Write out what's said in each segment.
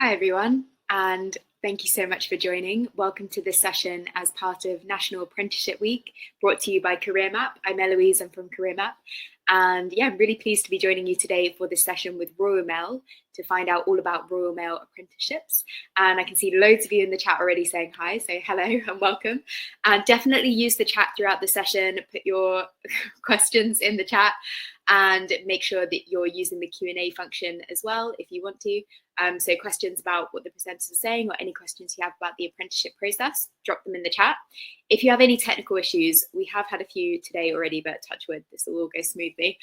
Hi everyone, and thank you so much for joining. Welcome to this session as part of National Apprenticeship Week, brought to you by Career Map. I'm Eloise, I'm from Career Map. And yeah, I'm really pleased to be joining you today for this session with Royal Mail to find out all about Royal Mail apprenticeships. And I can see loads of you in the chat already saying hi, so hello and welcome. And definitely use the chat throughout the session, put your questions in the chat and make sure that you're using the Q&A function as well if you want to. So questions about what the presenters are saying or any questions you have about the apprenticeship process, drop them in the chat. If you have any technical issues, we have had a few today already, but touch wood, this will all go smoothly.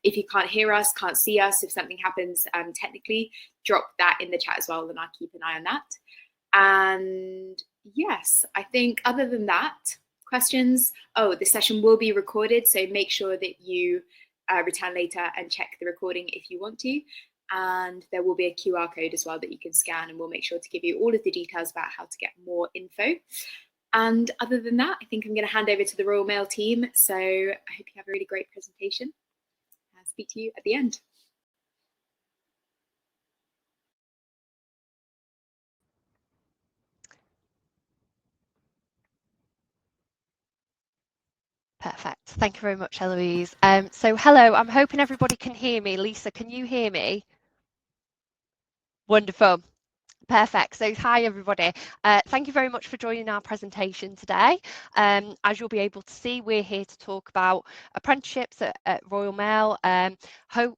If you can't hear us, can't see us, if something happens technically, drop that in the chat as well, and I'll keep an eye on that. And yes, I think other than that, questions, the session will be recorded, so make sure that you return later and check the recording if you want to. And there will be a QR code as well that you can scan, and we'll make sure to give you all of the details about how to get more info. And other than that, I think I'm going to hand over to the Royal Mail team. So I hope you have a really great presentation. I'll speak to you at the end. Perfect. Thank you very much, Eloise. So hello, I'm hoping everybody can hear me. Lisa, can you hear me? Wonderful. Perfect. So hi everybody. Thank you very much for joining our presentation today. As you'll be able to see, we're here to talk about apprenticeships at Royal Mail.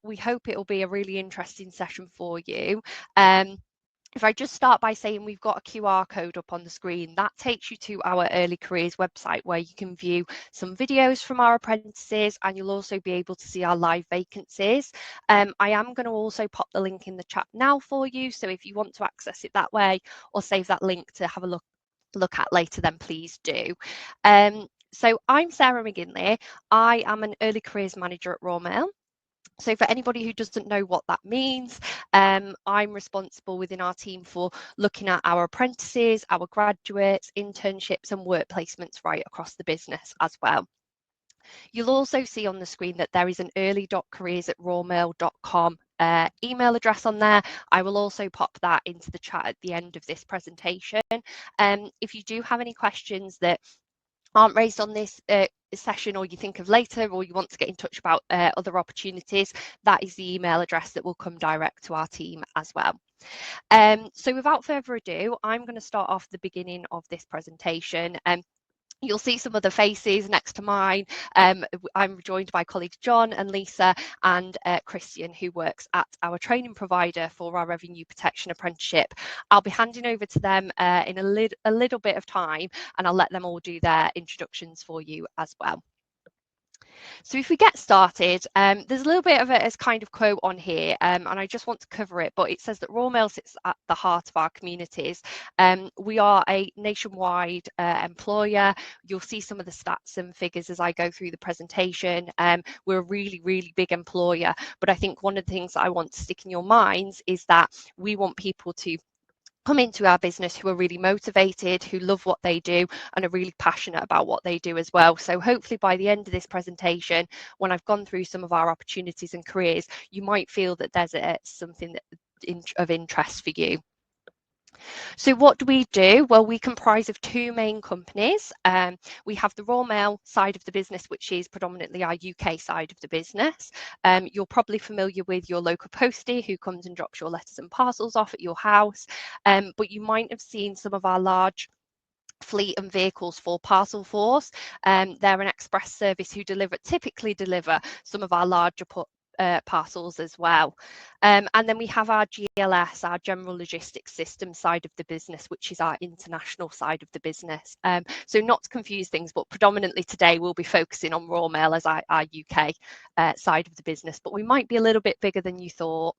We hope it will be a really interesting session for you. If I just start by saying we've got a QR code up on the screen, that takes you to our early careers website where you can view some videos from our apprentices, and you'll also be able to see our live vacancies. I am going to also pop the link in the chat now for you, so if you want to access it that way or save that link to have a look at later, then please do. So I'm Sarah McGinley. I am an early careers manager at Royal Mail. So for anybody who doesn't know what that means, I'm responsible within our team for looking at our apprentices, our graduates, internships and work placements right across the business as well. You'll also see on the screen that there is an early.careers@royalmail.com email address on there. I will also pop that into the chat at the end of this presentation. If you do have any questions that aren't raised on this session, or you think of later, or you want to get in touch about other opportunities, that is the email address that will come direct to our team as well. So without further ado, I'm going to start off the beginning of this presentation. You'll see some other faces next to mine. I'm joined by colleagues John and Lisa and Christian, who works at our training provider for our revenue protection apprenticeship. I'll be handing over to them in a little bit of time, and I'll let them all do their introductions for you as well. So if we get started, there's a little bit of a kind of quote on here, and I just want to cover it, but it says that Royal Mail sits at the heart of our communities. We are a nationwide employer. You'll see some of the stats and figures as I go through the presentation. We're a really, really big employer, but I think one of the things that I want to stick in your minds is that we want people to come into our business who are really motivated, who love what they do and are really passionate about what they do as well. So hopefully by the end of this presentation, when I've gone through some of our opportunities and careers, you might feel that there's something of interest for you. So what do we do? Well, we comprise of two main companies. We have the Royal Mail side of the business, which is predominantly our UK side of the business. You're probably familiar with your local postie who comes and drops your letters and parcels off at your house, but you might have seen some of our large fleet and vehicles for Parcel Force. They're an express service who typically deliver some of our larger parcels as well. And then we have our GLS, our General Logistics System side of the business, which is our international side of the business. So not to confuse things, but predominantly today we'll be focusing on Royal Mail as our UK side of the business, but we might be a little bit bigger than you thought.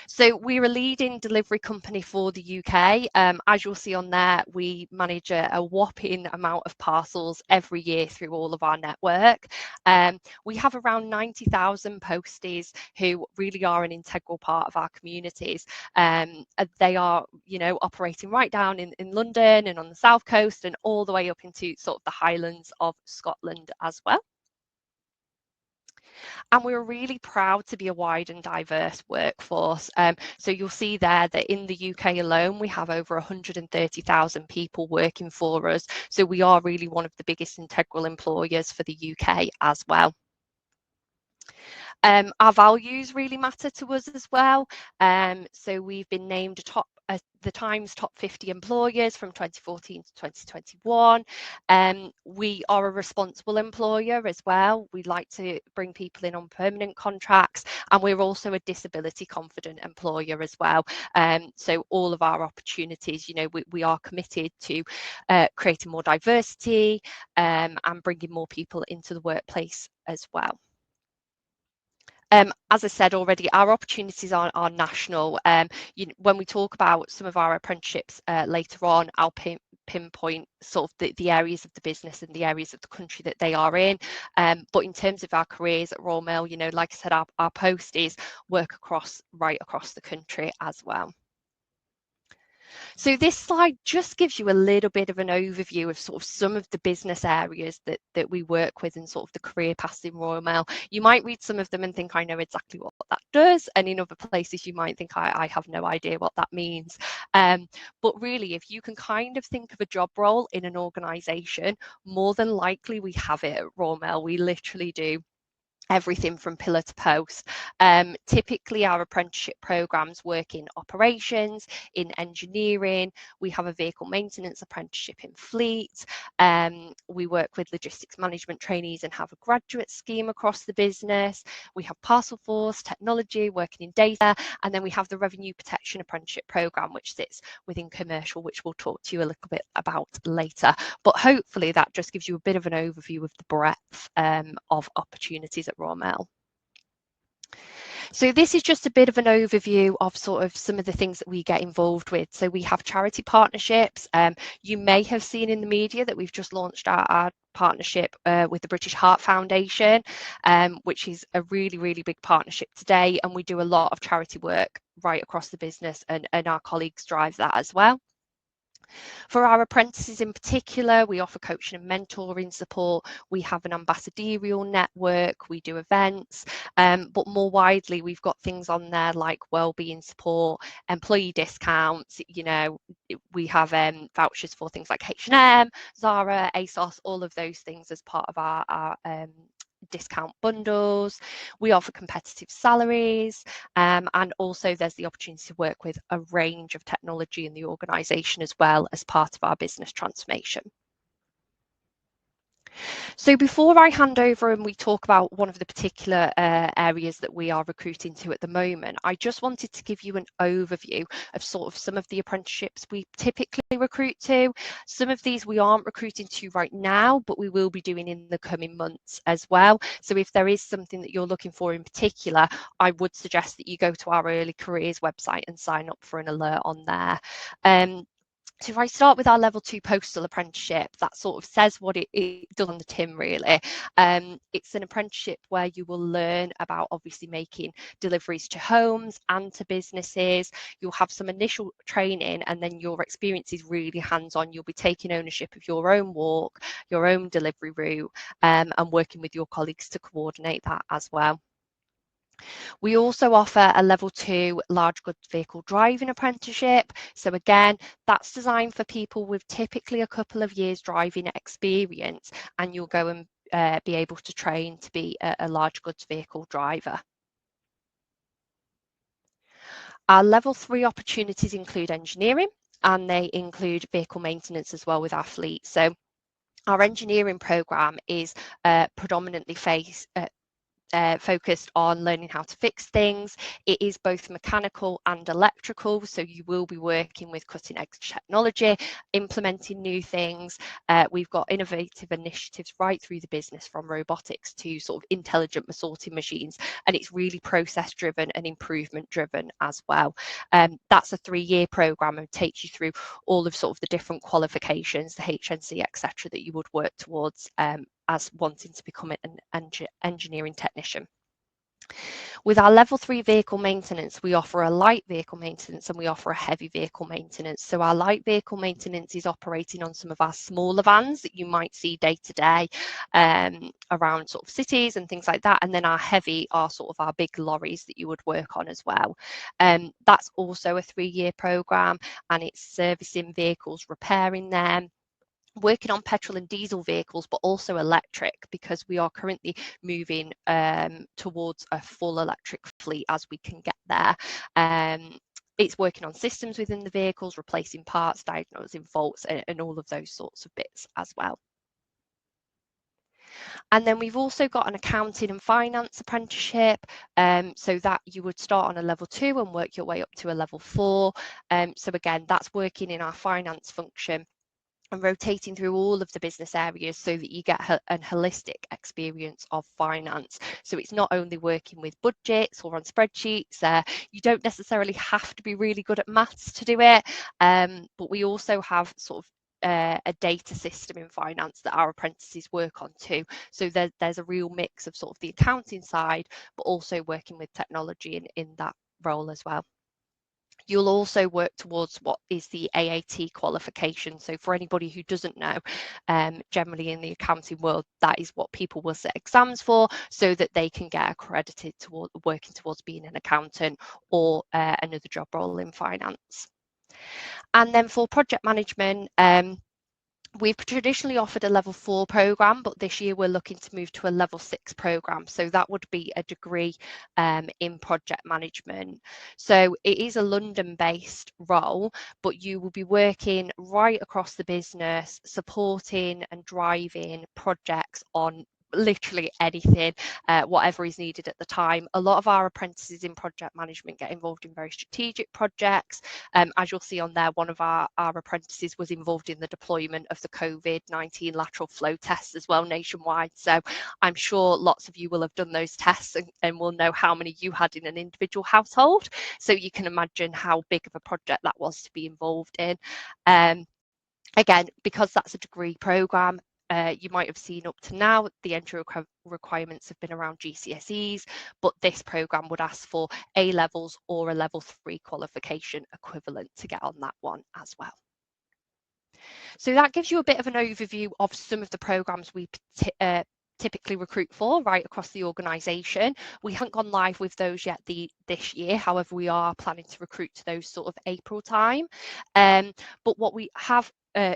So we're a leading delivery company for the UK. As you'll see on there, we manage a whopping amount of parcels every year through all of our network. We have around 90,000 posties who really are an integral part of our communities. They are, operating right down in London and on the south coast and all the way up into sort of the Highlands of Scotland as well. And we're really proud to be a wide and diverse workforce. So you'll see there that in the UK alone, we have over 130,000 people working for us. So we are really one of the biggest integral employers for the UK as well. Our values really matter to us as well. So we've been named the Times Top 50 Employers from 2014 to 2021. We are a responsible employer as well. We like to bring people in on permanent contracts, and we're also a disability confident employer as well. So all of our opportunities, we are committed to creating more diversity and bringing more people into the workplace as well. As I said already, our opportunities are national. When we talk about some of our apprenticeships later on, I'll pinpoint sort of the areas of the business and the areas of the country that they are in. But in terms of our careers at Royal Mail, like I said, our post is work right across the country as well. So this slide just gives you a little bit of an overview of sort of some of the business areas that we work with and sort of the career paths in Royal Mail. You might read some of them and think I know exactly what that does, and in other places you might think I have no idea what that means. But really, if you can kind of think of a job role in an organisation, more than likely we have it at Royal Mail. We literally do everything from pillar to post. Typically our apprenticeship programs work in operations, in engineering. We have a vehicle maintenance apprenticeship in fleet. We work with logistics management trainees and have a graduate scheme across the business. We have parcel force, technology, working in data, and then we have the revenue protection apprenticeship program, which sits within commercial, which we'll talk to you a little bit about later. But hopefully that just gives you a bit of an overview of the breadth of opportunities at Royal Mail. So this is just a bit of an overview of sort of some of the things that we get involved with. So we have charity partnerships. You may have seen in the media that we've just launched our partnership with the British Heart Foundation, which is a really, really big partnership today. And we do a lot of charity work right across the business, and our colleagues drive that as well. For our apprentices in particular, we offer coaching and mentoring support. We have an ambassadorial network, we do events, but more widely, we've got things on there like wellbeing support, employee discounts, we have vouchers for things like H&M, Zara, ASOS, all of those things as part of our discount bundles. We offer competitive salaries, and also there's the opportunity to work with a range of technology in the organisation as well as part of our business transformation. So before I hand over and we talk about one of the particular areas that we are recruiting to at the moment, I just wanted to give you an overview of sort of some of the apprenticeships we typically recruit to. Some of these we aren't recruiting to right now, but we will be doing in the coming months as well. So if there is something that you're looking for in particular, I would suggest that you go to our early careers website and sign up for an alert on there. So if I start with our level 2 postal apprenticeship, that sort of says what it does on the tin really. It's an apprenticeship where you will learn about obviously making deliveries to homes and to businesses. You'll have some initial training, and then your experience is really hands-on. You'll be taking ownership of your own walk, your own delivery route, and working with your colleagues to coordinate that as well. We also offer a level 2 large goods vehicle driving apprenticeship. So again, that's designed for people with typically a couple of years driving experience, and you'll go and be able to train to be a large goods vehicle driver. Our level 3 opportunities include engineering, and they include vehicle maintenance as well with our fleet. So our engineering programme is predominantly focused on learning how to fix things. It is both mechanical and electrical, so you will be working with cutting edge technology, implementing new things. We've got innovative initiatives right through the business, from robotics to sort of intelligent sorting machines, and it's really process driven and improvement driven as well. That's a 3-year programme and takes you through all of sort of the different qualifications, the HNC, etc., that you would work towards as wanting to become an engineering technician. With our level 3 vehicle maintenance, we offer a light vehicle maintenance and we offer a heavy vehicle maintenance. So our light vehicle maintenance is operating on some of our smaller vans that you might see day to day around sort of cities and things like that. And then our heavy are sort of our big lorries that you would work on as well. That's also a 3-year programme, and it's servicing vehicles, repairing them, working on petrol and diesel vehicles, but also electric, because we are currently moving towards a full electric fleet as we can get there. It's working on systems within the vehicles, replacing parts, diagnosing faults, and all of those sorts of bits as well. And then we've also got an accounting and finance apprenticeship, so that you would start on a level 2 and work your way up to a level 4. So again, that's working in our finance function and rotating through all of the business areas so that you get a holistic experience of finance. So it's not only working with budgets or on spreadsheets. You don't necessarily have to be really good at maths to do it, but we also have sort of a data system in finance that our apprentices work on too. So there's a real mix of sort of the accounting side, but also working with technology in that role as well. You'll also work towards what is the AAT qualification. So for anybody who doesn't know, generally in the accounting world, that is what people will set exams for so that they can get accredited toward working towards being an accountant or another job role in finance. And then for project management, we've traditionally offered a level 4 programme, but this year we're looking to move to a level 6 programme. So that would be a degree in project management. So it is a London-based role, but you will be working right across the business, supporting and driving projects on literally anything, whatever is needed at the time. A lot of our apprentices in project management get involved in very strategic projects. As you'll see on there, one of our apprentices was involved in the deployment of the COVID-19 lateral flow tests as well nationwide. So I'm sure lots of you will have done those tests and will know how many you had in an individual household. So you can imagine how big of a project that was to be involved in. Again, because that's a degree programme, you might have seen up to now the entry requirements have been around GCSEs, but this programme would ask for A levels or a level 3 qualification equivalent to get on that one as well. So that gives you a bit of an overview of some of the programmes we typically recruit for right across the organisation. We haven't gone live with those yet this year, however we are planning to recruit to those sort of April time. But what we have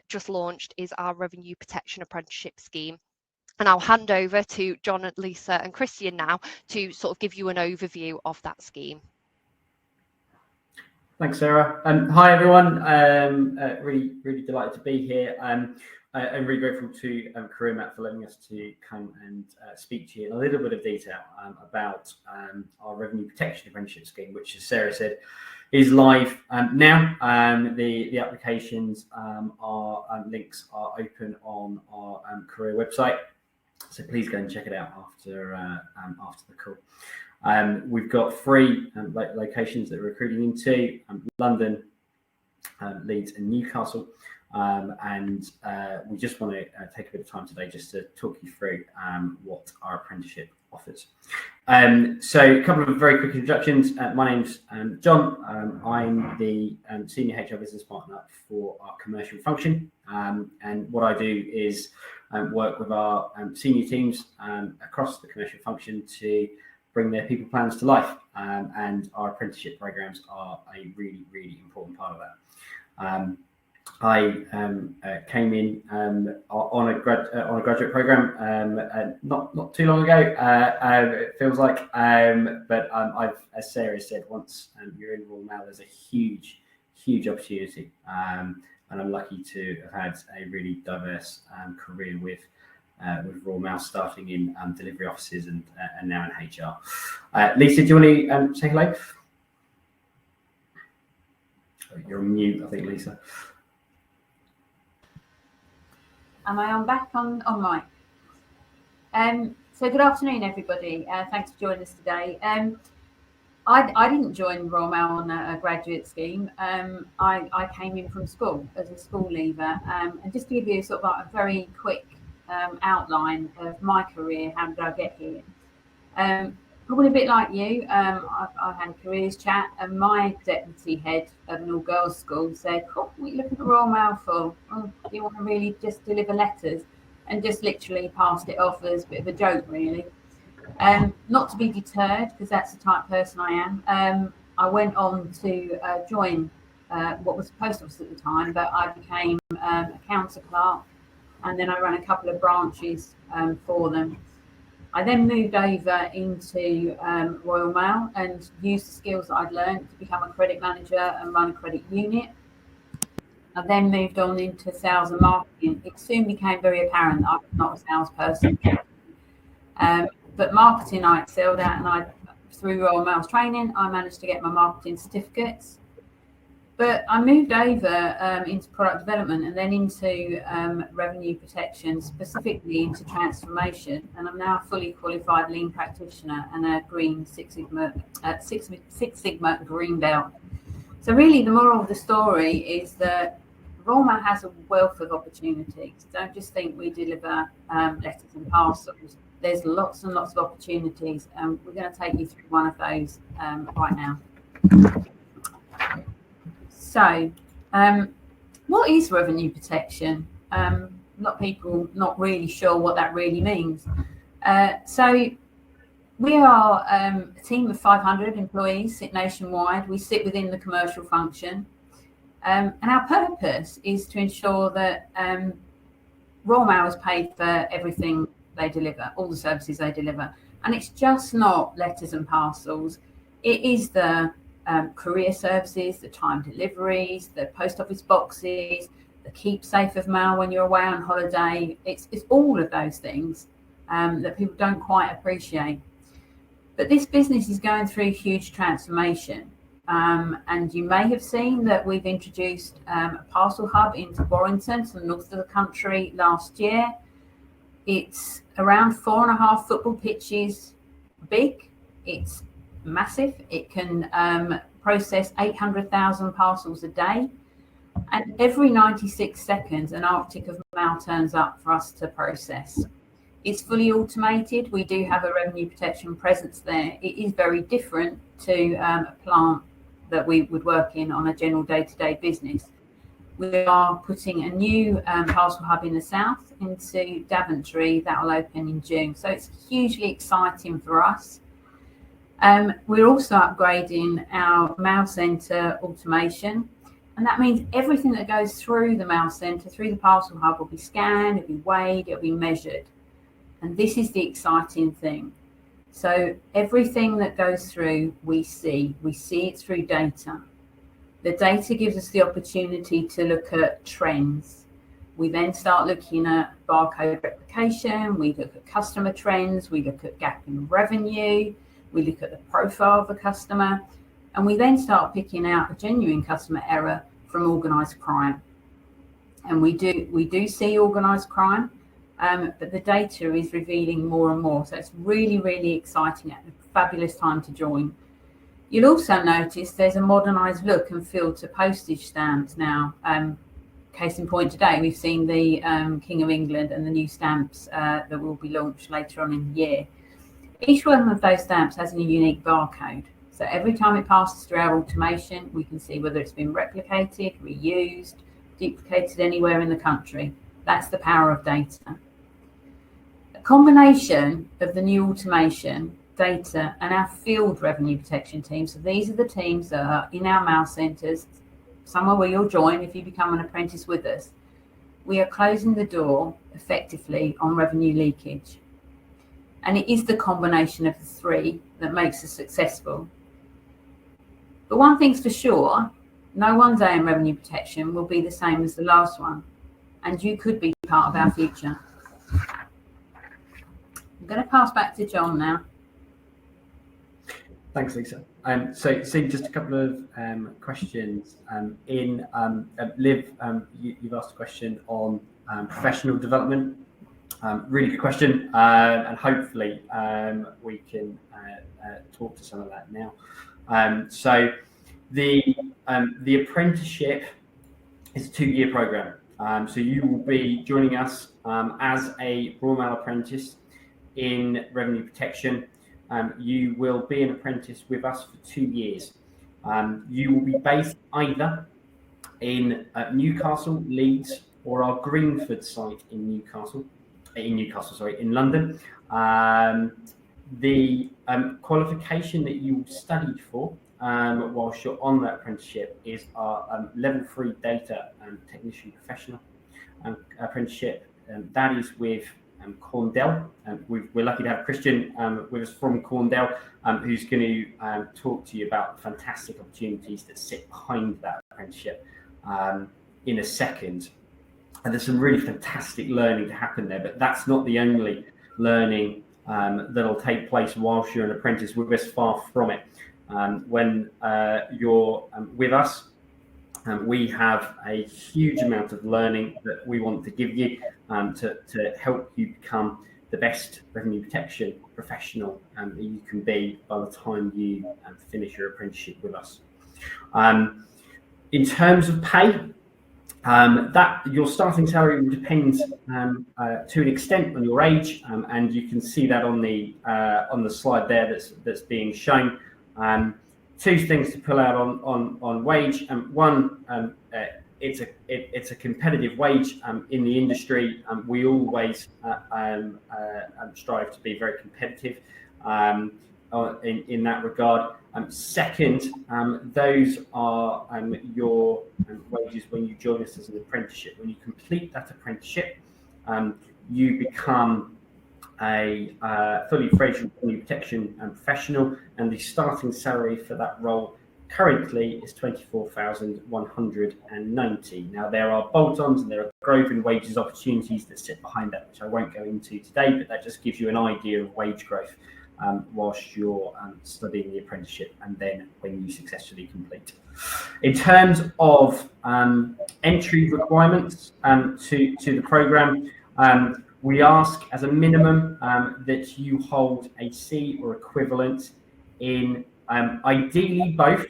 just launched is our revenue protection apprenticeship scheme. And I'll hand over to John, and Lisa and Christian now to sort of give you an overview of that scheme. Thanks, Sarah. Hi, everyone. Really delighted to be here. I'm really grateful to Career Map for letting us to come and speak to you in a little bit of detail about our revenue protection apprenticeship scheme, which, as Sarah said, is live now. The applications links are open on our career website, so please go and check it out after the call. We've got 3 locations that we're recruiting into: London, Leeds and Newcastle. And we just want to take a bit of time today just to talk you through what our apprenticeship offers. So a couple of very quick introductions. My name's John. I'm the Senior HR Business Partner for our commercial function. And what I do is work with our senior teams across the commercial function to bring their people plans to life. And our apprenticeship programs are a really important part of that. I came in on a graduate program not too long ago. It feels like, but I've, as Sarah said, once you're in Royal Mail, there's a huge opportunity, and I'm lucky to have had a really diverse career with Royal Mail, starting in delivery offices and now in HR. Lisa, do you want to say hello? You're on mute, I think, Lisa. Am I on back on mic? So good afternoon, everybody. Thanks for joining us today. I didn't join Royal Mail on a graduate scheme. I came in from school as a school leaver. And just to give you sort of a very quick outline of my career, how did I get here? Probably a bit like you. I had a careers chat, and my deputy head of an all-girls school said, "Oh, what are you looking at Royal Mail for? Oh, do you want to really just deliver letters?" And just literally passed it off as a bit of a joke, really. Not to be deterred, because that's the type of person I am. I went on to join what was the post office at the time, but I became a counter clerk, and then I ran a couple of branches for them. I then moved over into Royal Mail and used the skills that I'd learned to become a credit manager and run a credit unit. I then moved on into sales and marketing. It soon became very apparent that I was not a salesperson. But marketing I excelled at, and through Royal Mail's training, I managed to get my marketing certificates. But I moved over into product development and then into revenue protection, specifically into transformation. And I'm now a fully qualified lean practitioner and a green Six Sigma green belt. So really the moral of the story is that Royal Mail has a wealth of opportunities. Don't just think we deliver letters and parcels. There's lots and lots of opportunities, and we're going to take you through one of those right now. So, what is revenue protection? A lot of people not really sure what that really means. So, we are a team of 500 employees, sit nationwide. We sit within the commercial function. And our purpose is to ensure that Royal Mail is paid for everything they deliver, all the services they deliver. And it's just not letters and parcels. It is the courier services, the time deliveries, the post office boxes, the keep safe of mail when you're away on holiday. It's all of those things that people don't quite appreciate. But this business is going through huge transformation. And you may have seen that we've introduced a parcel hub into Warrington, to the north of the country, last year. It's around 4.5 football pitches big. It's massive. It can process 800,000 parcels a day. And every 96 seconds, an Arctic of mail turns up for us to process. It's fully automated. We do have a revenue protection presence there. It is very different to a plant that we would work in on a general day-to-day business. We are putting a new parcel hub in the south into Daventry that will open in June. So it's hugely exciting for us. We're also upgrading our mail centre automation. And that means everything that goes through the mail centre, through the parcel hub, will be scanned, it'll be weighed, it'll be measured. And this is the exciting thing. So everything that goes through, we see it through data. The data gives us the opportunity to look at trends. We then start looking at barcode replication, we look at customer trends, we look at gap in revenue, we look at the profile of the customer, and we then start picking out a genuine customer error from organised crime. And we do see organised crime, but the data is revealing more and more. So it's really, really exciting, a fabulous time to join. You'll also notice there's a modernised look and feel to postage stamps now. Case in point today, we've seen the King of England and the new stamps that will be launched later on in the year. Each one of those stamps has a unique barcode. So every time it passes through our automation, we can see whether it's been replicated, reused, duplicated anywhere in the country. That's the power of data. A combination of the new automation, data, and our field revenue protection team. So these are the teams that are in our mail centres, somewhere where you'll join if you become an apprentice with us. We are closing the door effectively on revenue leakage. And it is the combination of the three that makes us successful. But one thing's for sure, no one day in revenue protection will be the same as the last one. And you could be part of our future. I'm going to pass back to John now. Thanks, Lisa. So just a couple of questions. Liv, you've asked a question on professional development. Really good question, and hopefully we can talk to some of that now. So the apprenticeship is a 2-year program. So you will be joining us as a Royal Mail apprentice in revenue protection. you will be an apprentice with us for 2 years. You will be based either in Newcastle, Leeds, or our Greenford site in London. The qualification that you studied for whilst you're on that apprenticeship is our level 3 data technician professional apprenticeship. That is with Corndell. We're lucky to have Christian with us from Corndell, who's going to talk to you about the fantastic opportunities that sit behind that apprenticeship in a second. And there's some really fantastic learning to happen there, but that's not the only learning that'll take place whilst you're an apprentice with us. Far from it. When you're with us, we have a huge amount of learning that we want to give you to help you become the best revenue protection professional that you can be by the time you finish your apprenticeship with us. In terms of pay, that your starting salary will depend to an extent on your age, and you can see that on the slide there that's being shown. Two things to pull out on wage. One, it's a competitive wage in the industry. We always strive to be very competitive in that regard. Second, those are your wages when you join us as an apprenticeship. When you complete that apprenticeship, you become a fully fledged revenue protection professional, and the starting salary for that role currently is 24,190. Now, there are bolt-ons and there are growth in wages opportunities that sit behind that, which I won't go into today, but that just gives you an idea of wage growth whilst you're studying the apprenticeship and then when you successfully complete. In terms of entry requirements to the programme, we ask as a minimum that you hold a C or equivalent in ideally both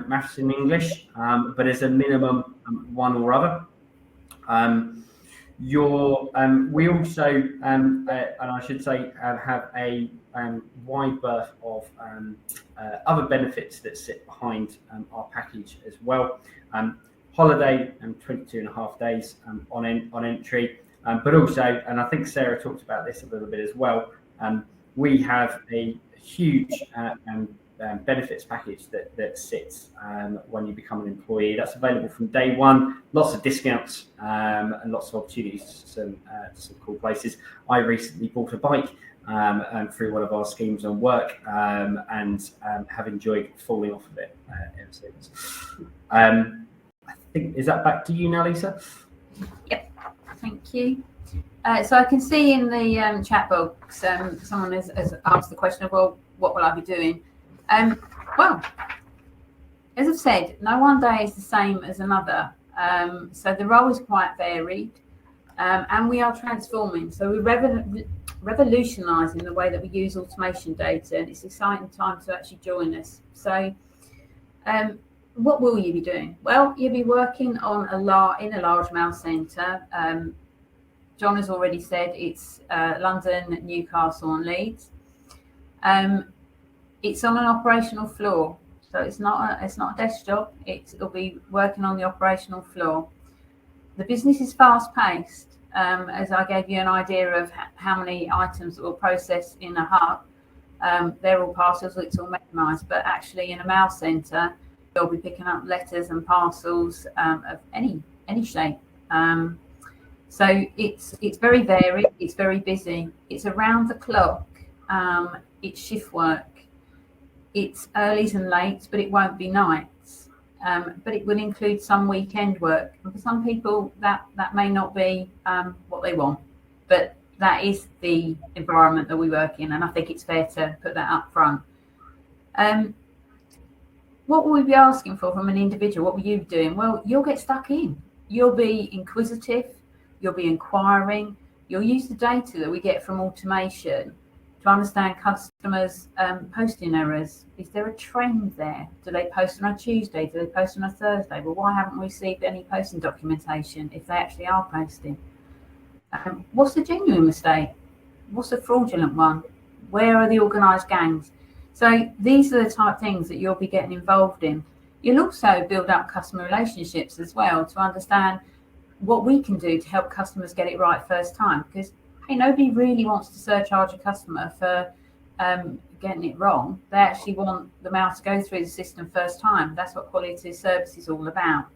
maths and English, but as a minimum one or other. We also, and I should say, have a wide berth of other benefits that sit behind our package as well. Holiday 22.5 days on entry, but also, and I think Sarah talked about this a little bit as well, we have a huge benefits package that sits when you become an employee. That's available from day one. Lots of discounts and lots of opportunities to some cool places. I recently bought a bike through one of our schemes on work and have enjoyed falling off of it ever since. I think, is that back to you now, Lisa? Yep, thank you. So I can see in the chat box someone has asked the question of, well, what will I be doing? Well, as I've said, no one day is the same as another. So the role is quite varied, and we are transforming. So we're revolutionising the way that we use automation data, and it's an exciting time to actually join us. So what will you be doing? Well, you'll be working on in a large mail centre. John has already said it's London, Newcastle and Leeds. It's on an operational floor, so it's not a desk job. It'll be working on the operational floor. The business is fast paced, as I gave you an idea of how many items that will process in a hub. They're all parcels, it's all mechanized, but actually in a mail centre, you'll be picking up letters and parcels of any shape. So it's very varied, it's very busy, it's around the clock, it's shift work. It's earlys and lates, but it won't be nights. But it will include some weekend work. And for some people, that may not be what they want. But that is the environment that we work in, and I think it's fair to put that up front. What will we be asking for from an individual? What will you be doing? Well, you'll get stuck in. You'll be inquisitive. You'll be inquiring. You'll use the data that we get from automation to understand customers' posting errors. Is there a trend there? Do they post on a Tuesday? Do they post on a Thursday? Well, why haven't we received any posting documentation if they actually are posting? What's the genuine mistake? What's the fraudulent one? Where are the organised gangs? So these are the type of things that you'll be getting involved in. You'll also build up customer relationships as well to understand what we can do to help customers get it right first time. Because hey, nobody really wants to surcharge a customer for getting it wrong. They actually want the mail to go through the system first time. That's what quality of service is all about.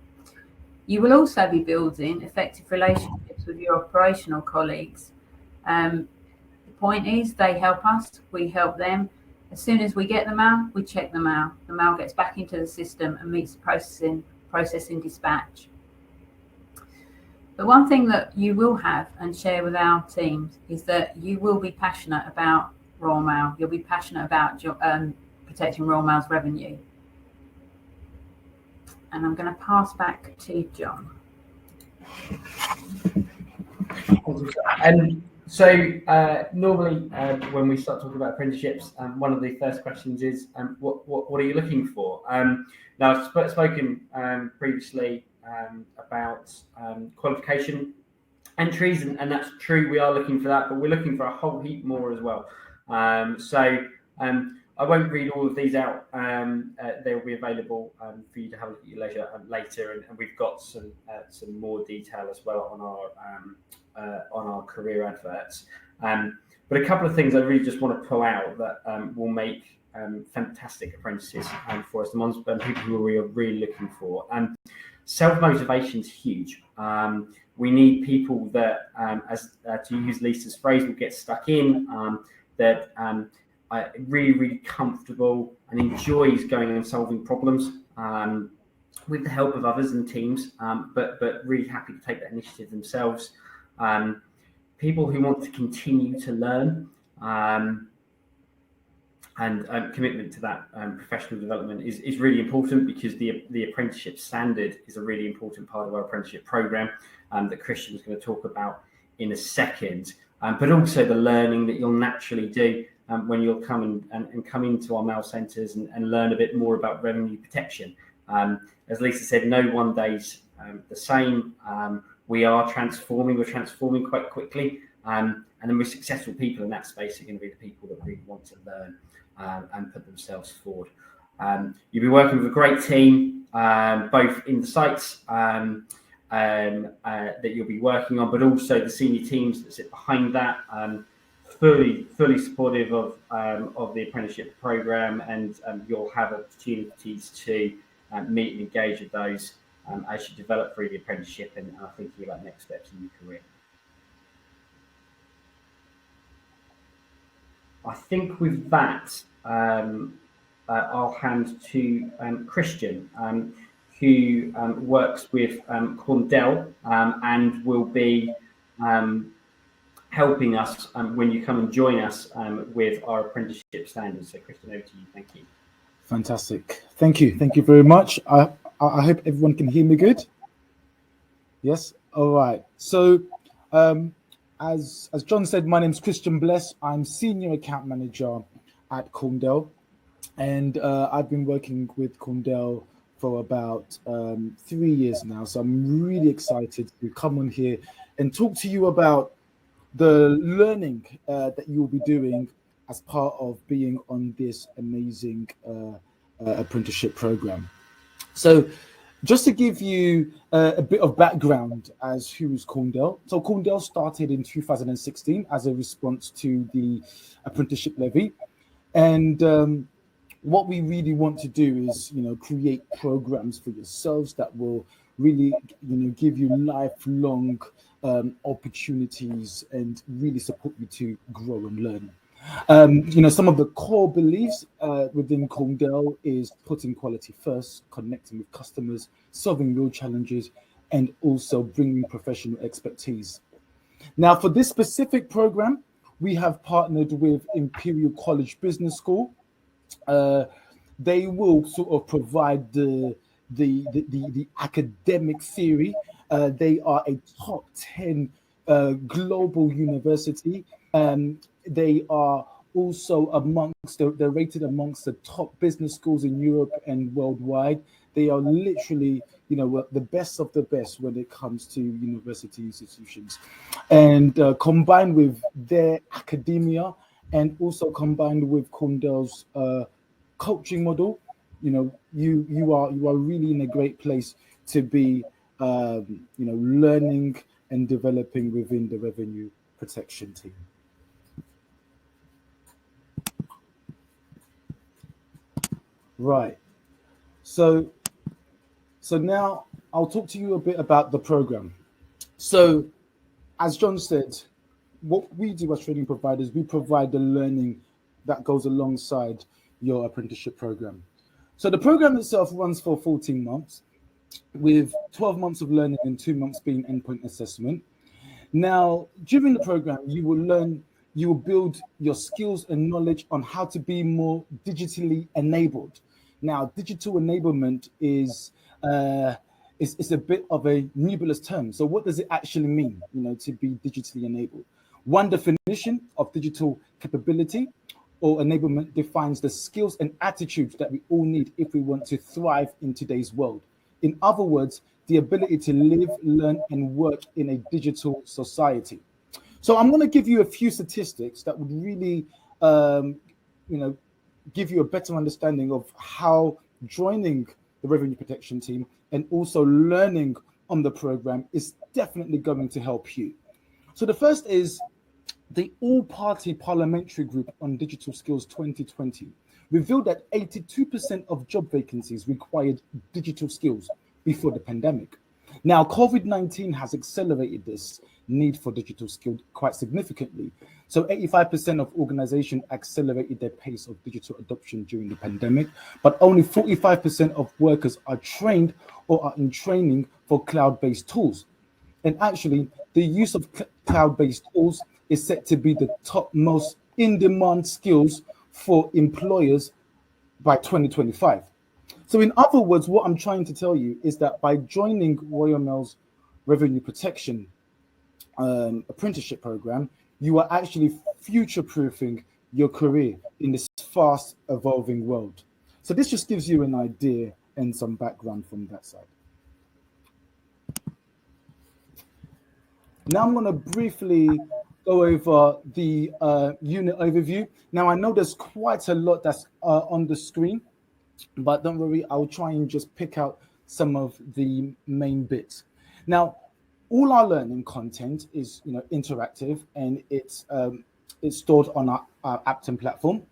You will also be building effective relationships with your operational colleagues. The point is they help us, we help them. As soon as we get the mail, we check the mail. The mail gets back into the system and meets the processing dispatch. But one thing that you will have and share with our teams is that you will be passionate about Royal Mail. You'll be passionate about protecting Royal Mail's revenue. And I'm going to pass back to John. And so normally when we start talking about apprenticeships, one of the first questions is, what are you looking for? Now, I've spoken previously about qualification entries, and that's true, we are looking for that, but we're looking for a whole heap more as well. I won't read all of these out. They'll be available for you to have a look at your leisure later, and we've got some more detail as well on our career adverts. But a couple of things I really just want to pull out that will make fantastic apprentices for us, the ones people who we are really looking for. Self-motivation is huge. We need people that, to use Lisa's phrase, will get stuck in, that really, really comfortable and enjoys going and solving problems with the help of others and teams, but really happy to take that initiative themselves. People who want to continue to learn, and commitment to that professional development is really important, because the apprenticeship standard is a really important part of our apprenticeship program that Christian is going to talk about in a second, but also the learning that you'll naturally do when you'll come and come into our mail centres and learn a bit more about revenue protection. As Lisa said, no one day's the same. We're transforming quite quickly, and the most successful people in that space are going to be the people that really want to learn and put themselves forward. You'll be working with a great team, both in the sites that you'll be working on, but also the senior teams that sit behind that, fully supportive of the apprenticeship program, and you'll have opportunities to meet and engage with those as you develop through the apprenticeship and are thinking about next steps in your career. I think with that, I'll hand to Christian, who works with Corndell and will be helping us when you come and join us with our apprenticeship standards. So Christian, over to you. Thank you. Fantastic. Thank you very much. I hope everyone can hear me good. Yes. All right. So as John said, my name is Christian Bless. I'm Senior Account Manager at Corndell, and I've been working with Corndell for about 3 years now. So I'm really excited to come on here and talk to you about the learning that you'll be doing as part of being on this amazing apprenticeship program. So just to give you a bit of background as who is Corndell. So Corndell started in 2016 as a response to the apprenticeship levy. And what we really want to do is, create programs for yourselves that will really, give you lifelong opportunities and really support you to grow and learn. Some of the core beliefs within Corndell is putting quality first, connecting with customers, solving real challenges, and also bringing professional expertise. Now, for this specific program, we have partnered with Imperial College Business School. They will sort of provide the academic theory. They are a top 10 global university. They are also they're rated amongst the top business schools in Europe and worldwide. They are literally, the best of the best when it comes to university institutions. And combined with their academia and also combined with Cornell's coaching model, you are really in a great place to be learning and developing within the revenue protection team. Right. So now I'll talk to you a bit about the program. So as John said, what we do as training providers, we provide the learning that goes alongside your apprenticeship program. So the program itself runs for 14 months with 12 months of learning and 2 months being endpoint assessment. Now, during the program, you will build your skills and knowledge on how to be more digitally enabled. Now, digital enablement is a bit of a nebulous term. So what does it actually mean, to be digitally enabled? One definition of digital capability or enablement defines the skills and attitudes that we all need if we want to thrive in today's world. In other words, the ability to live, learn, and work in a digital society. So I'm going to give you a few statistics that would really, give you a better understanding of how joining the revenue protection team and also learning on the program is definitely going to help you. So the first is the All-Party Parliamentary Group on Digital Skills 2020 revealed that 82% of job vacancies required digital skills before the pandemic. Now, COVID-19 has accelerated this need for digital skills quite significantly. So 85% of organizations accelerated their pace of digital adoption during the pandemic, but only 45% of workers are trained or are in training for cloud-based tools. And actually, the use of cloud-based tools is set to be the top most in-demand skills for employers by 2025. So in other words, what I'm trying to tell you is that by joining Royal Mail's Revenue Protection apprenticeship program, you are actually future-proofing your career in this fast evolving world. So this just gives you an idea and some background from that side. Now I'm going to briefly go over the unit overview. Now I know there's quite a lot that's on the screen, but don't worry, I'll try and just pick out some of the main bits. Now, all our learning content is interactive, and it's stored on our Apton platform.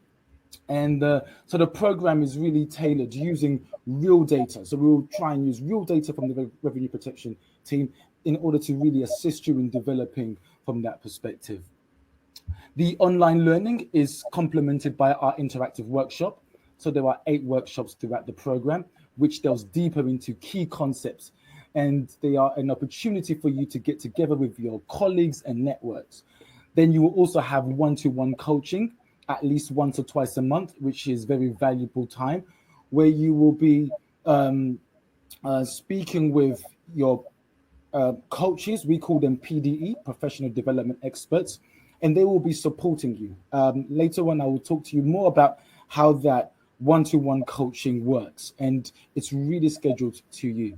And so the program is really tailored using real data. So we'll try and use real data from the revenue protection team in order to really assist you in developing from that perspective. The online learning is complemented by our interactive workshop. So there are 8 workshops throughout the program, which delves deeper into key concepts. And they are an opportunity for you to get together with your colleagues and networks. Then you will also have one-to-one coaching at least once or twice a month, which is very valuable time, where you will be speaking with your coaches. We call them PDE, professional development experts, and they will be supporting you. Later on, I will talk to you more about how that one-to-one coaching works, and it's really scheduled to you.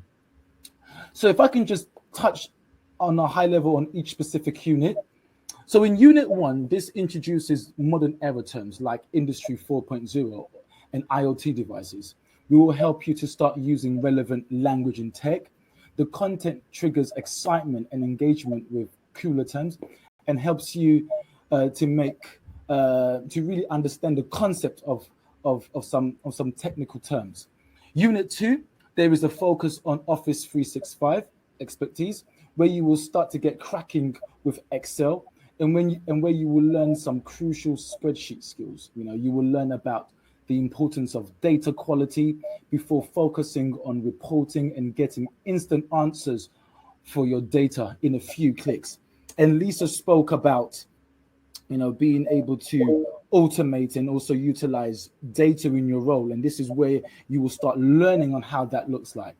So if I can just touch on a high level on each specific unit. So in Unit 1, this introduces modern era terms like Industry 4.0 and IoT devices. We will help you to start using relevant language and tech. The content triggers excitement and engagement with cooler terms and helps you to really understand the concept of some technical terms. Unit 2, there is a focus on Office 365 expertise, where you will start to get cracking with Excel, and where you will learn some crucial spreadsheet skills. You will learn about the importance of data quality before focusing on reporting and getting instant answers for your data in a few clicks. And Lisa spoke about being able to automate and also utilize data in your role. And this is where you will start learning on how that looks like.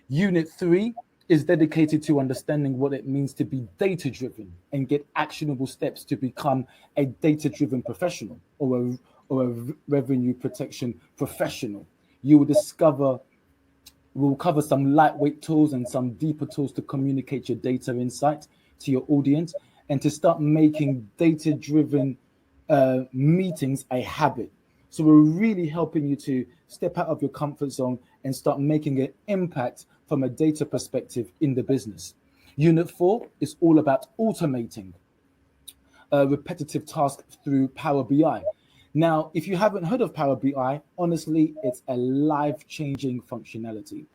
Unit 3 is dedicated to understanding what it means to be data-driven and get actionable steps to become a data-driven professional or a revenue protection professional. We'll cover some lightweight tools and some deeper tools to communicate your data insight to your audience and to start making data-driven meetings a habit. So we're really helping you to step out of your comfort zone and start making an impact from a data perspective in the business. Unit 4 is all about automating repetitive tasks through Power BI. Now, if you haven't heard of Power BI, honestly, it's a life-changing functionality.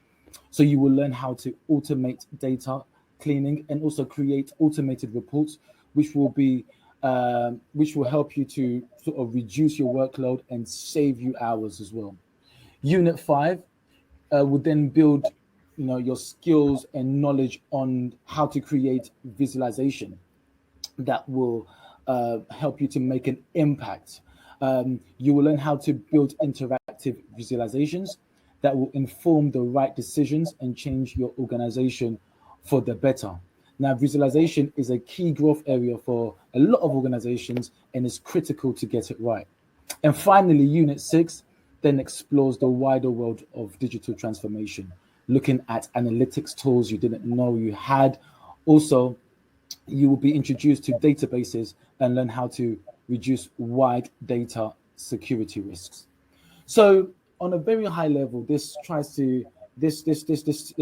So you will learn how to automate data cleaning and also create automated reports, which will help you to sort of reduce your workload and save you hours as well. Unit 5 would then build, your skills and knowledge on how to create visualization that will help you to make an impact. You will learn how to build interactive visualizations that will inform the right decisions and change your organization for the better. Now, visualization is a key growth area for a lot of organizations and is critical to get it right. And finally, Unit 6 then explores the wider world of digital transformation, looking at analytics tools you didn't know you had. Also, you will be introduced to databases and learn how to reduce wide data security risks. So on a very high level, this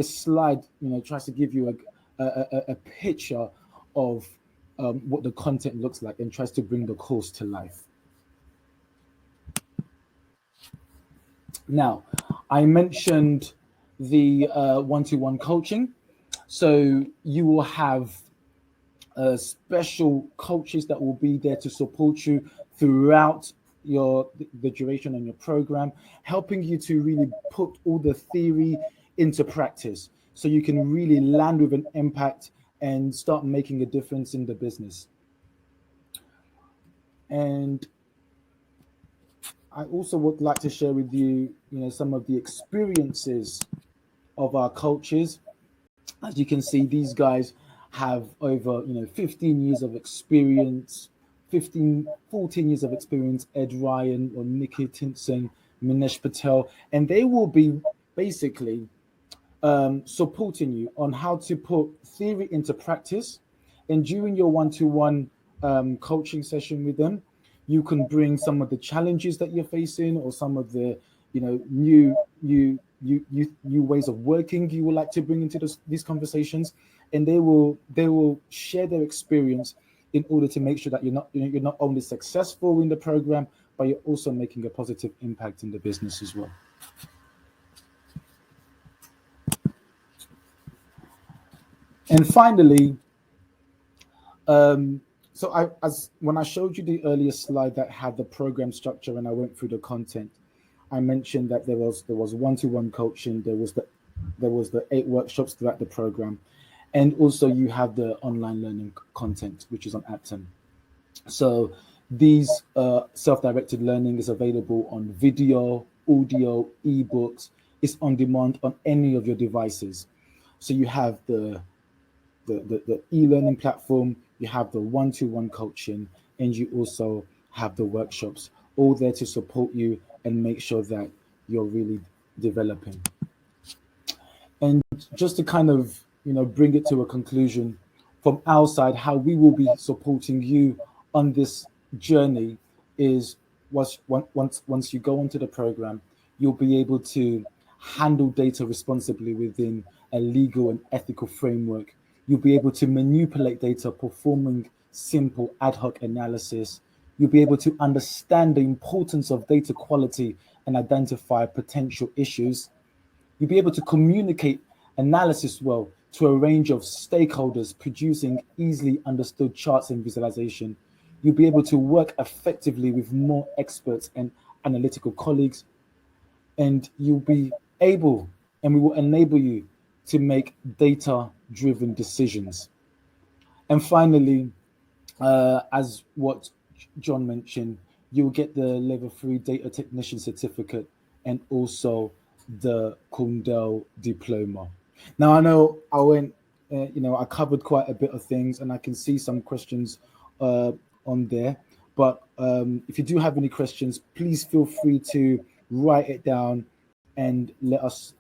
slide, tries to give you a picture of what the content looks like and tries to bring the course to life. Now, I mentioned the one-to-one coaching. So you will have special coaches that will be there to support you throughout the duration on your program, helping you to really put all the theory into practice so you can really land with an impact and start making a difference in the business. And I also would like to share with you, some of the experiences of our coaches. As you can see, these guys have over 15 years of experience, 14 years of experience. Ed Ryan or Nikki Tinson, Minesh Patel, and they will be basically supporting you on how to put theory into practice. And during your one-to-one coaching session with them, you can bring some of the challenges that you're facing or some of the new ways of working you would like to bring into these conversations, and they will share their experience in order to make sure that you're not only successful in the program, but you're also making a positive impact in the business as well. And finally, when I showed you the earlier slide that had the program structure and I went through the content, I mentioned that there was one-to-one coaching, there was the 8 workshops throughout the program, and also you have the online learning content, which is on Apton. So these self-directed learning is available on video, audio, ebooks. It's on demand on any of your devices. So you have the e-learning platform, you have the one-to-one coaching, and you also have the workshops, all there to support you and make sure that you're really developing. And just to kind of bring it to a conclusion from our side, how we will be supporting you on this journey is once you go onto the program, you'll be able to handle data responsibly within a legal and ethical framework. You'll be able to manipulate data, performing simple ad hoc analysis. You'll be able to understand the importance of data quality and identify potential issues. You'll be able to communicate analysis well to a range of stakeholders, producing easily understood charts and visualization. You'll be able to work effectively with more experts and analytical colleagues. And you'll be able, and we will enable you to make data-driven decisions. And finally, as what John mentioned, you'll get the level 3 data technician certificate and also the Kundell diploma. Now, I know I went, I covered quite a bit of things, and I can see some questions on there. But if you do have any questions, please feel free to write it down and let us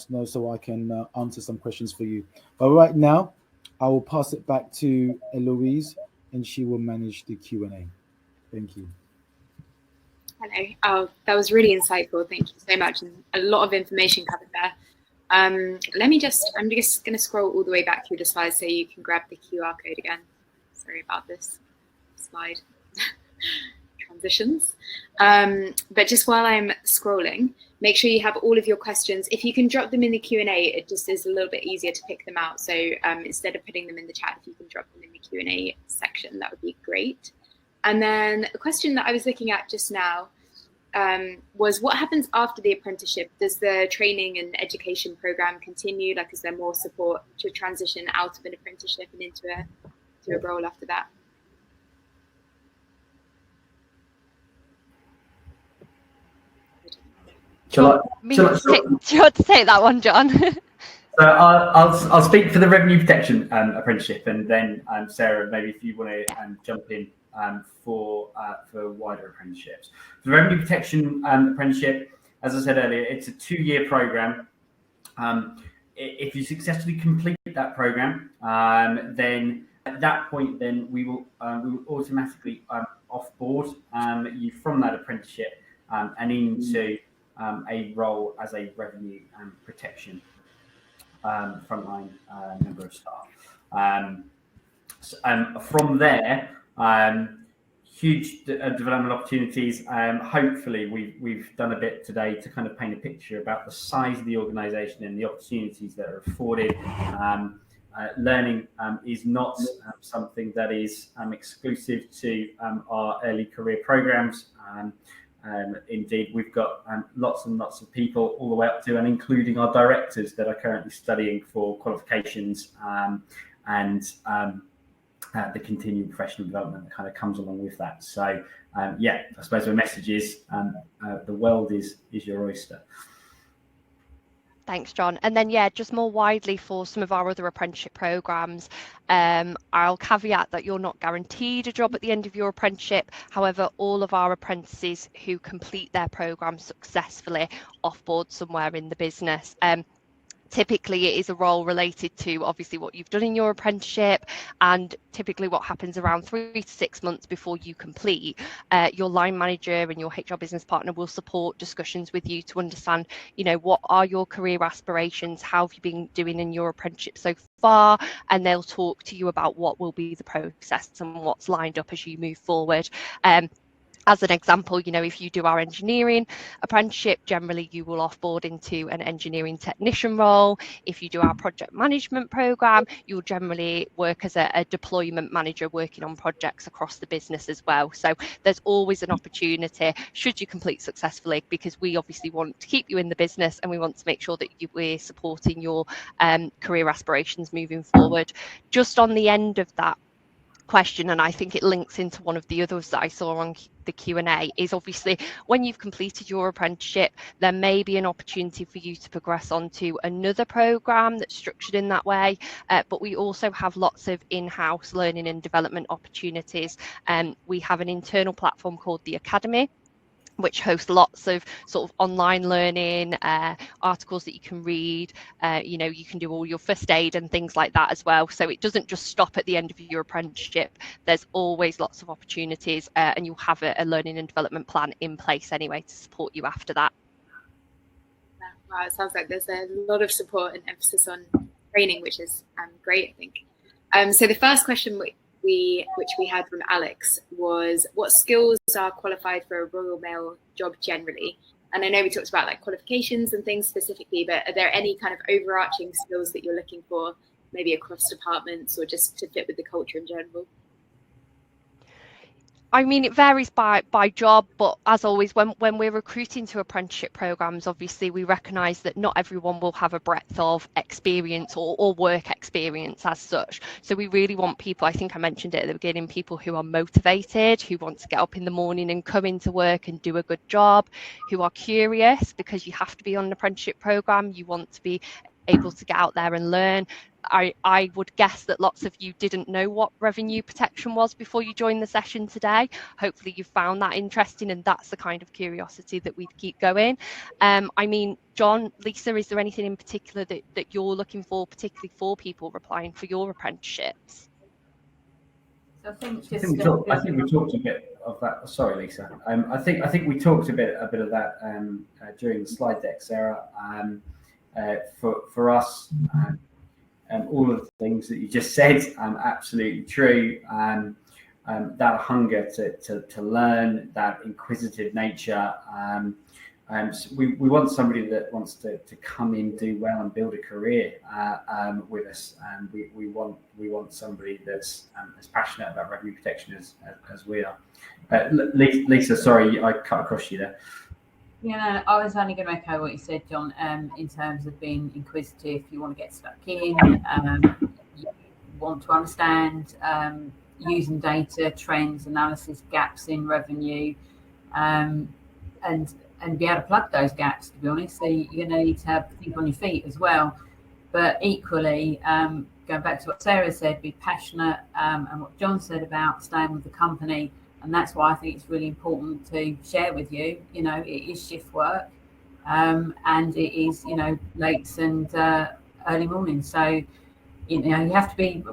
know so I can answer some questions for you. But right now, I will pass it back to Eloise, and she will manage the Q&A. Thank you. Hello. Oh, that was really insightful. Thank you so much. And a lot of information covered there. I'm just going to scroll all the way back through the slides so you can grab the QR code again. Sorry about this slide transitions. But just while I'm scrolling, make sure you have all of your questions. If you can drop them in the Q&A, it just is a little bit easier to pick them out. So instead of putting them in the chat, if you can drop them in the Q&A section, that would be great. And then a question that I was looking at just now was what happens after the apprenticeship? Does the training and education program continue? Like, is there more support to transition out of an apprenticeship and into a role after that? Do you want to take that one, John? So I'll speak for the revenue protection apprenticeship, and then Sarah, maybe if you want to jump in for wider apprenticeships. The revenue protection apprenticeship, as I said earlier, it's a 2-year program. If you successfully complete that program, then at that point, then we will automatically offboard you from that apprenticeship and into a role as a revenue protection frontline member of staff. From there, huge development opportunities. Hopefully, we've done a bit today to kind of paint a picture about the size of the organisation and the opportunities that are afforded. Learning is not something that is exclusive to our early career programs. Indeed, we've got lots and lots of people all the way up to and including our directors that are currently studying for qualifications and the continued professional development that kind of comes along with that. So, yeah, I suppose the message is the world is your oyster. Thanks, John. And then, yeah, just more widely for some of our other apprenticeship programs, I'll caveat that you're not guaranteed a job at the end of your apprenticeship. However, all of our apprentices who complete their program successfully offboard somewhere in the business. Typically, it is a role related to obviously what you've done in your apprenticeship, and typically what happens around 3 to 6 months before you complete. Your line manager and your HR business partner will support discussions with you to understand, you know, what are your career aspirations, how have you been doing in your apprenticeship so far, and they'll talk to you about what will be the process and what's lined up as you move forward. As an example, you know, if you do our engineering apprenticeship, generally you will offboard into an engineering technician role. If you do our project management program, you'll generally work as a deployment manager working on projects across the business as well. So there's always an opportunity should you complete successfully, because we obviously want to keep you in the business and we want to make sure that we're supporting your career aspirations moving forward. Just on the end of that question, and I think it links into one of the others that I saw on the Q&A, is obviously when you've completed your apprenticeship, there may be an opportunity for you to progress onto another program that's structured in that way, but we also have lots of in-house learning and development opportunities. We have an internal platform called the Academy, which hosts lots of sort of online learning, articles that you can read. You know, you can do all your first aid and things like that as well. So it doesn't just stop at the end of your apprenticeship. There's always lots of opportunities, and you'll have a learning and development plan in place anyway to support you after that. Wow, it sounds like there's a lot of support and emphasis on training, which is great, I think. So the first question which we had from Alex was, what skills are qualified for a Royal Mail job generally? And I know we talked about like qualifications and things specifically, but are there any kind of overarching skills that you're looking for, maybe across departments or just to fit with the culture in general? I mean, it varies by job, but as always, when we're recruiting to apprenticeship programs, obviously we recognise that not everyone will have a breadth of experience or work experience as such. So we really want people, I think I mentioned it at the beginning, people who are motivated, who want to get up in the morning and come into work and do a good job, who are curious, because you have to be on an apprenticeship program. You want to be able to get out there and learn. I would guess that lots of you didn't know what revenue protection was before you joined the session today. Hopefully you found that interesting, and that's the kind of curiosity that we keep going. I mean, John, Lisa, is there anything in particular that you're looking for, particularly for people applying for your apprenticeships? So I think I think we talked a bit of that. Sorry, Lisa. I think we talked a bit of that during the slide deck, Sarah. For us, all of the things that you just said, absolutely true. That hunger to learn, that inquisitive nature. So we want somebody that wants to come in, do well, and build a career with us. And we want somebody that's as passionate about revenue protection as we are. Lisa, sorry, I cut across you there. Yeah, no, I was only going to echo what you said, John. In terms of being inquisitive, you want to get stuck in. You want to understand using data, trends, analysis, gaps in revenue, and be able to plug those gaps, to be honest. So you're going to need to think on your feet as well. But equally, going back to what Sarah said, be passionate, and what John said about staying with the company. And that's why I think it's really important to share with you, it is shift work, and it is, late and early morning. So, you have to be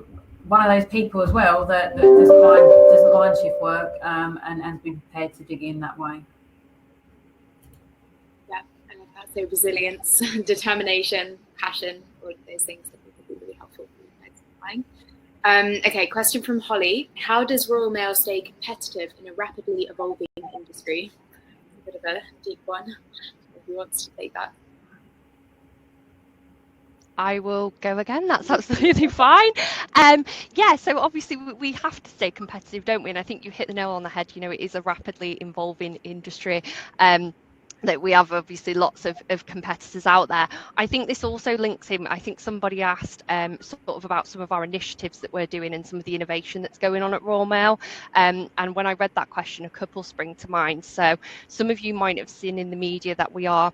one of those people as well that doesn't mind shift work, and be prepared to dig in that way. Yeah, I love that. So resilience, determination, passion, all of those things that would be really helpful for you guys. Okay, question from Holly. How does Royal Mail stay competitive in a rapidly evolving industry? A bit of a deep one. Who wants to take that? I will go again. That's absolutely fine. Yeah, so obviously we have to stay competitive, don't we? And I think you hit the nail on the head. It is a rapidly evolving industry. That we have obviously lots of competitors out there. I think this also links in. I think somebody asked sort of about some of our initiatives that we're doing and some of the innovation that's going on at Royal Mail. And when I read that question, a couple spring to mind. So some of you might have seen in the media that we are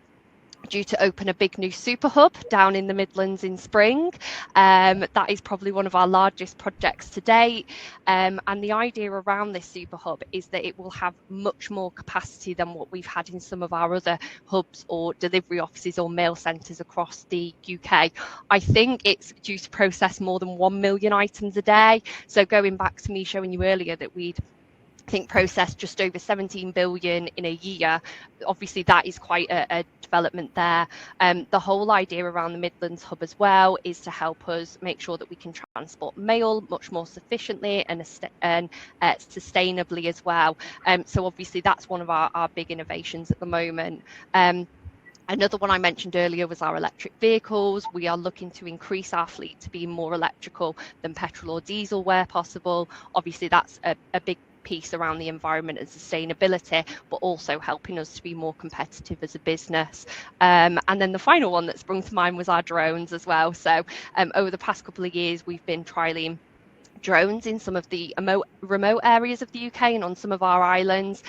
due to open a big new super hub down in the Midlands in spring. That is probably one of our largest projects to date. And the idea around this super hub is that it will have much more capacity than what we've had in some of our other hubs or delivery offices or mail centres across the UK. I think it's due to process more than 1 million items a day. So going back to me showing you earlier that we'd processed just over 17 billion in a year. Obviously, that is quite a development there. The whole idea around the Midlands hub as well is to help us make sure that we can transport mail much more sufficiently and sustainably as well. So obviously, that's one of our big innovations at the moment. Another one I mentioned earlier was our electric vehicles. We are looking to increase our fleet to be more electrical than petrol or diesel where possible. Obviously, that's a big piece around the environment and sustainability, but also helping us to be more competitive as a business. And then the final one that sprung to mind was our drones as well. So over the past couple of years, we've been trialing drones in some of the remote areas of the UK and on some of our islands,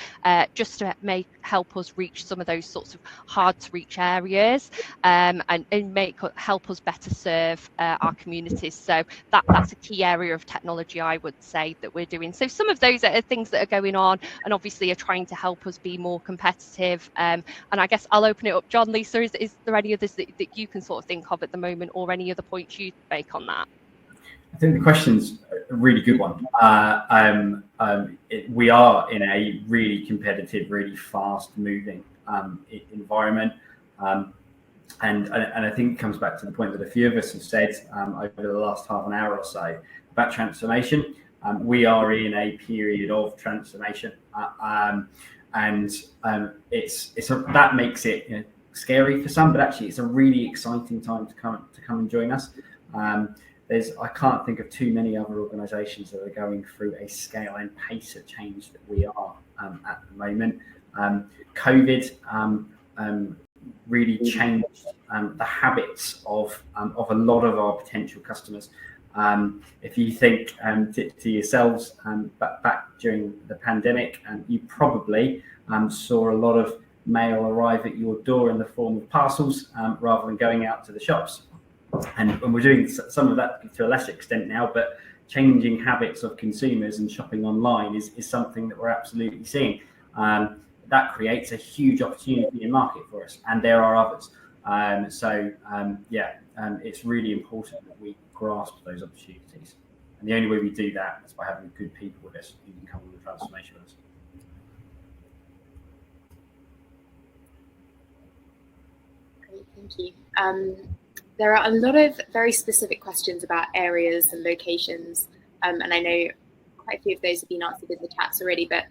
just to help us reach some of those sorts of hard to reach areas, and help us better serve our communities. So that's a key area of technology, I would say, that we're doing. So some of those are things that are going on and obviously are trying to help us be more competitive. And I guess I'll open it up. John, Lisa, is there any others that you can sort of think of at the moment, or any other points you'd make on that? I think the question's a really good one. We are in a really competitive, really fast-moving environment, and I think it comes back to the point that a few of us have said over the last half an hour or so about transformation. We are in a period of transformation, and that makes it scary for some, but actually it's a really exciting time to come and join us. I can't think of too many other organisations that are going through a scale and pace of change that we are at the moment. COVID really changed the habits of a lot of our potential customers. If you think to yourselves back during the pandemic, you probably saw a lot of mail arrive at your door in the form of parcels rather than going out to the shops. And we're doing some of that to a lesser extent now, but changing habits of consumers and shopping online is something that we're absolutely seeing. That creates a huge opportunity in market for us, and there are others. It's really important that we grasp those opportunities. And the only way we do that is by having good people with us who can come on the transformation with us. Great, thank you. There are a lot of very specific questions about areas and locations, and I know quite a few of those have been answered in the chats already, but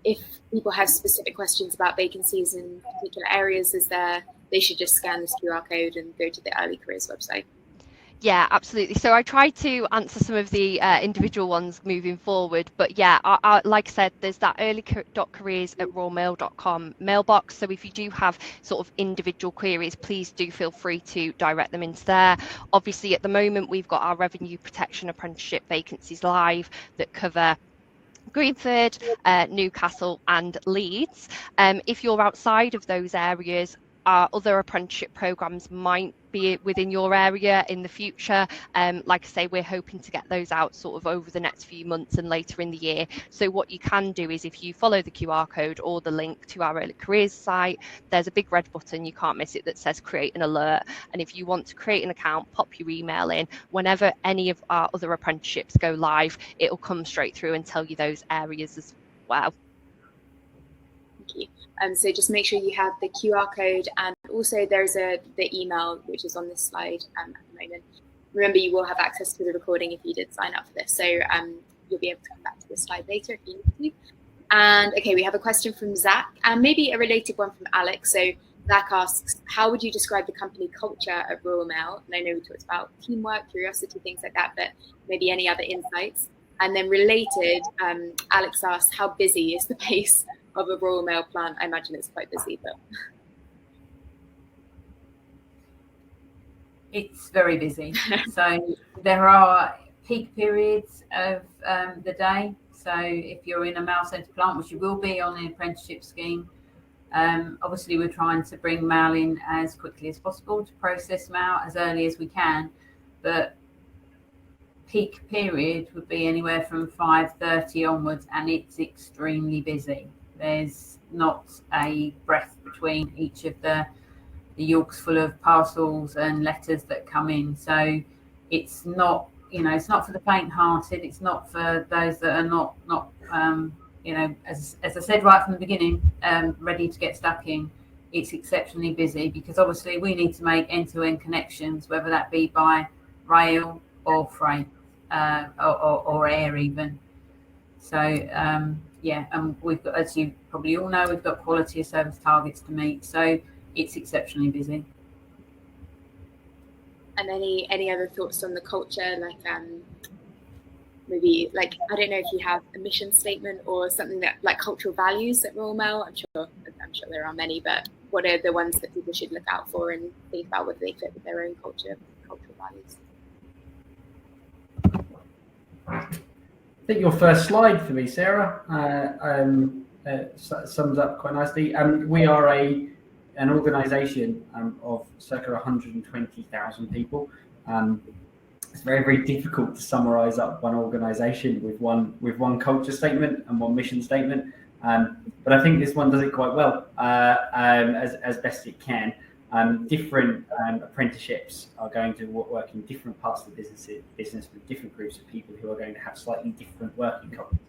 if people have specific questions about vacancies in particular areas, they should just scan this QR code and go to the Early Careers website. Yeah, absolutely. So I tried to answer some of the individual ones moving forward, but yeah, like I said, there's that earlycareers@royalmail.com mailbox. So if you do have sort of individual queries, please do feel free to direct them into there. Obviously, at the moment, we've got our revenue protection apprenticeship vacancies live that cover Greenford, Newcastle and Leeds. If you're outside of those areas, our other apprenticeship programmes might be within your area in the future. Like I say, we're hoping to get those out sort of over the next few months and later in the year. So what you can do is if you follow the QR code or the link to our Early Careers site, there's a big red button, you can't miss it, that says create an alert. And if you want to create an account, pop your email in. Whenever any of our other apprenticeships go live, it'll come straight through and tell you those areas as well. Thank you. So just make sure you have the QR code, and also there's the email which is on this slide at the moment. Remember, you will have access to the recording if you did sign up for this, so you'll be able to come back to this slide later if you need to. And okay, we have a question from Zach, and maybe a related one from Alex. So Zach asks, how would you describe the company culture at Royal Mail? And I know we talked about teamwork, curiosity, things like that, but maybe any other insights. And then related, Alex asks, how busy is the pace of a Royal Mail plant? I imagine it's quite busy, but it's very busy. So there are peak periods of the day. So if you're in a mail centre plant, which you will be on the apprenticeship scheme, obviously we're trying to bring mail in as quickly as possible to process mail as early as we can, but peak period would be anywhere from 5:30 onwards, and it's extremely busy. There's not a breath between each of the Yorks full of parcels and letters that come in. So it's not, it's not for the faint-hearted. It's not for those that are not as I said right from the beginning, ready to get stuck in. It's exceptionally busy because obviously we need to make end-to-end connections, whether that be by rail or freight or air even. So yeah, and we've got, as you probably all know, we've got quality of service targets to meet. So it's exceptionally busy. And any other thoughts on the culture, like maybe like, I don't know if you have a mission statement or something that like cultural values at Royal Mail. I'm sure there are many, but what are the ones that people should look out for and think about whether they fit with their own cultural values? I think your first slide for me, Sarah, sums up quite nicely. We are an organisation of circa 120,000 people. It's very, very difficult to summarise up one organisation with one culture statement and one mission statement. But I think this one does it quite well, as best it can. Different apprenticeships are going to work in different parts of the business with different groups of people who are going to have slightly different working cultures.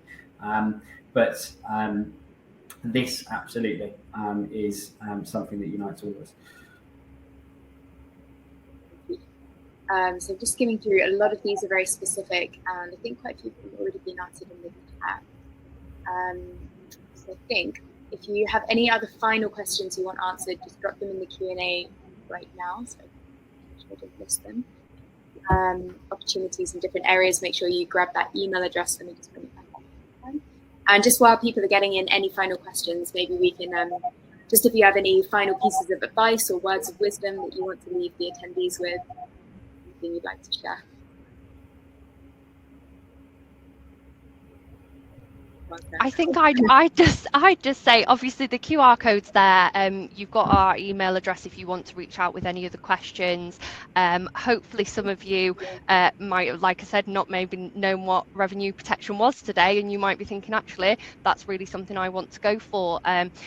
But this absolutely is something that unites all of us. So just skimming through, a lot of these are very specific, and I think quite a few people have already been answered in the chat. So I think if you have any other final questions you want answered, just drop them in the Q&A right now, so I don't miss them. Opportunities in different areas, make sure you grab that email address. Let me just bring it back up. And just while people are getting in any final questions, maybe we can, just if you have any final pieces of advice or words of wisdom that you want to leave the attendees with, anything you'd like to share. I think I'd just say, obviously the QR code's there. You've got our email address if you want to reach out with any other questions. Hopefully some of you might have, like I said, not maybe known what revenue protection was today, and you might be thinking, actually, that's really something I want to go for.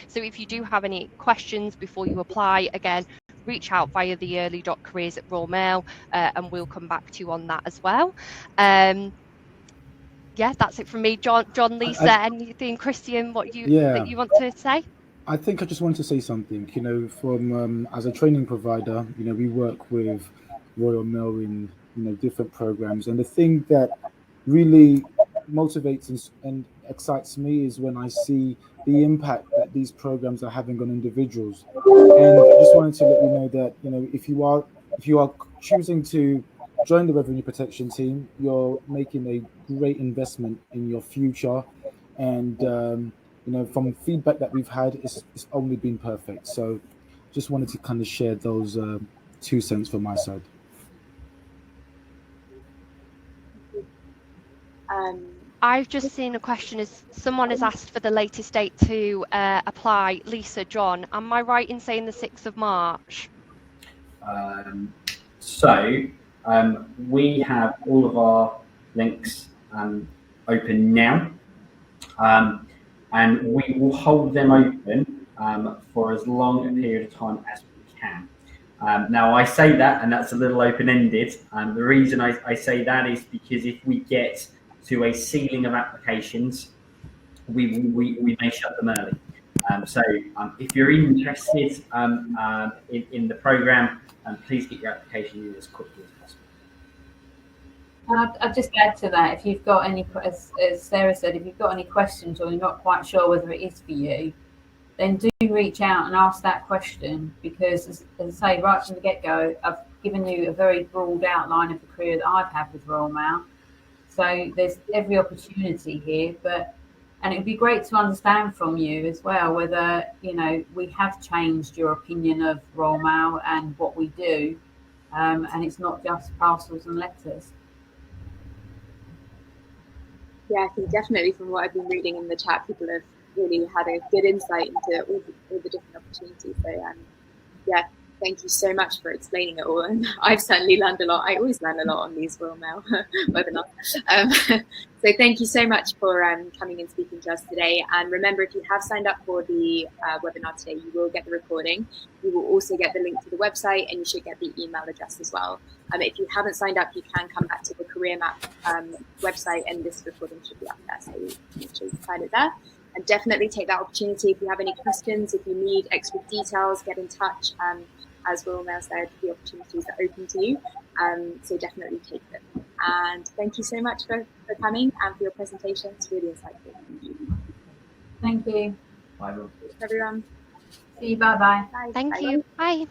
So if you do have any questions before you apply, again, reach out via the early.careers@Royal Mail, and we'll come back to you on that as well. Yeah, that's it from me. John, Lisa, anything, Christian, that you want to say? I think I just wanted to say something. You know, from as a training provider, you know, we work with Royal Mail in different programs, and the thing that really motivates and excites me is when I see the impact that these programs are having on individuals. And I just wanted to let you know that if you are choosing to join the revenue protection team, you're making a great investment in your future, and from feedback that we've had, it's only been perfect. So just wanted to kind of share those 2 cents from my side. I've just seen a question as someone has asked for the latest date to apply. Lisa, John, am I right in saying the 6th of March? We have all of our links open now, and we will hold them open for as long a period of time as we can. Now, I say that, and that's a little open-ended. The reason I say that is because if we get to a ceiling of applications, we may shut them early. If you're interested in the program, please get your application in as quickly as possible. I'd just add to that, if you've got any, as Sarah said, if you've got any questions or you're not quite sure whether it is for you, then do reach out and ask that question, because as I say, right from the get-go, I've given you a very broad outline of the career that I've had with Royal Mail. So there's every opportunity here, and it would be great to understand from you as well whether, we have changed your opinion of Royal Mail and what we do, and it's not just parcels and letters. Yeah, I think definitely from what I've been reading in the chat, people have really had a good insight into all the different opportunities. So yeah, thank you so much for explaining it all. And I've certainly learned a lot. I always learn a lot on these Royal Mail webinars. So thank you so much for coming and speaking to us today. And remember, if you have signed up for the webinar today, you will get the recording. You will also get the link to the website, and you should get the email address as well. If you haven't signed up, you can come back to the Career Map website, and this recording should be up there. So make sure you find it there. And definitely take that opportunity. If you have any questions, if you need extra details, get in touch. As Royal Mail said, the opportunities are open to you. So definitely take them. And thank you so much for coming and for your presentation. It's really insightful. Thank you. Bye, everyone. See you. Bye-bye. Bye. Thank Bye. you. Bye.